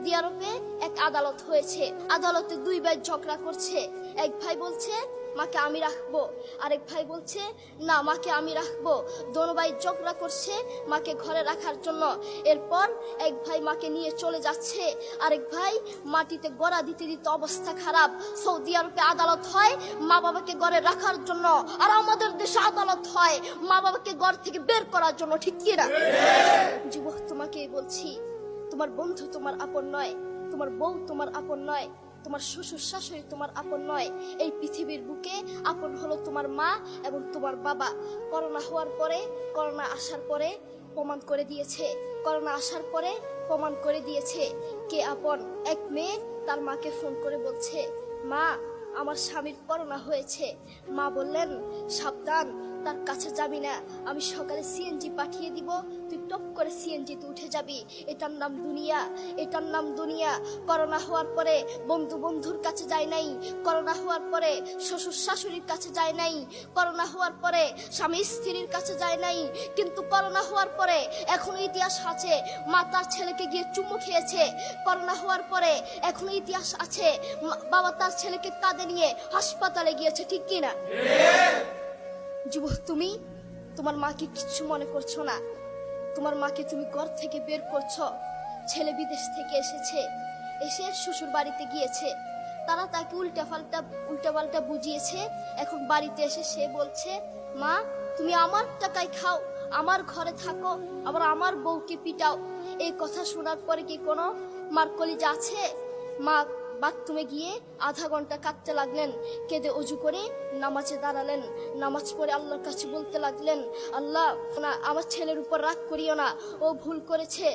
Saudi আরবে এক আদালত হয়েছে। আদালতে দুই ভাই ঝগড়া করছে। এক ভাই বলছে মাকে আমি রাখবো, আরেক ভাই বলছে না মাকে আমি রাখবো। দোনো ভাই ঝগড়া করছে মাকে ঘরে রাখার জন্য। এরপর এক ভাই মাকে নিয়ে চলে যাচ্ছে, আরেক ভাই মাটিতে গড়া দিতে দিতে অবস্থা খারাপ। সৌদি আরবে আদালত হয় মা বাবাকে ঘরে রাখার জন্য, আর আমাদের দেশে আদালত হয় মা বাবাকে ঘর থেকে বের করার জন্য, ঠিক কি না? যুবক, তোমাকে বলছি, তোমার বন্ধু তোমার আপন নয়, তোমার বউ তোমার আপন নয়, তোমার শ্বশুর শাশুড়ি তোমার আপন নয়। এই পৃথিবীর বুকে আপন হলো তোমার মা এবং তোমার বাবা। করোনা হওয়ার পরে, করোনা আসার পরে প্রমাণ করে দিয়েছে, করোনা আসার পরে প্রমাণ করে দিয়েছে কে আপন। এক মেয়ে তার মাকে ফোন করে বলছে, মা আমার স্বামীর করোনা হয়েছে। মা বললেন সাবধান, তার কাছে যাবি না, আমি সকালে সিএনজি পাঠিয়ে দিব, তুই টপ করে সিএনজিতে উঠে যাবি। এটার নাম দুনিয়া, এটার নাম দুনিয়া। করোনা হওয়ার পরে বন্ধু বন্ধুর কাছে যায় নাই, করোনা হওয়ার পরে শ্বশুর শাশুড়ির কাছে যায় নাই, করোনা হওয়ার পরে স্বামী স্ত্রীর কাছে যায় নাই, কিন্তু করোনা হওয়ার পরে এখনো ইতিহাস আছে মা তার ছেলেকে গিয়ে চুমু খেয়েছে। করোনা হওয়ার পরে এখনো ইতিহাস আছে বাবা তার ছেলেকে কাঁধে নিয়ে হাসপাতালে গিয়েছে, ঠিক কিনা? যুবক, তুমি তোমার মাকে কিচ্ছু মনে করছো না। তোমার মাকে তুমি ঘর থেকে বের করছো। ছেলে বিদেশ থেকে এসেছে, এসে শ্বশুর বাড়িতে গিয়েছে, তারা তাকে উল্টাপাল্টা বুঝিয়েছে। এখন বাড়িতে এসে সে বলছে, মা তুমি আমার টাকায় খাও, আমার ঘরে থাকো, আবার আমার বউকে পিটাও। এই কথা শোনার পরে কি কোনো মার কলিজা আছে? মা বাথরুমে গিয়ে আধা ঘন্টা কাঁদতে লাগলেন, কেঁদে অজু করে নামাজে দাঁড়ালেন। নামাজ পড়ে আল্লাহর কাছে বলতে লাগলেন, আল্লাহ আমার ছেলের উপর রাগ করিও না, ও ভুল করেছে।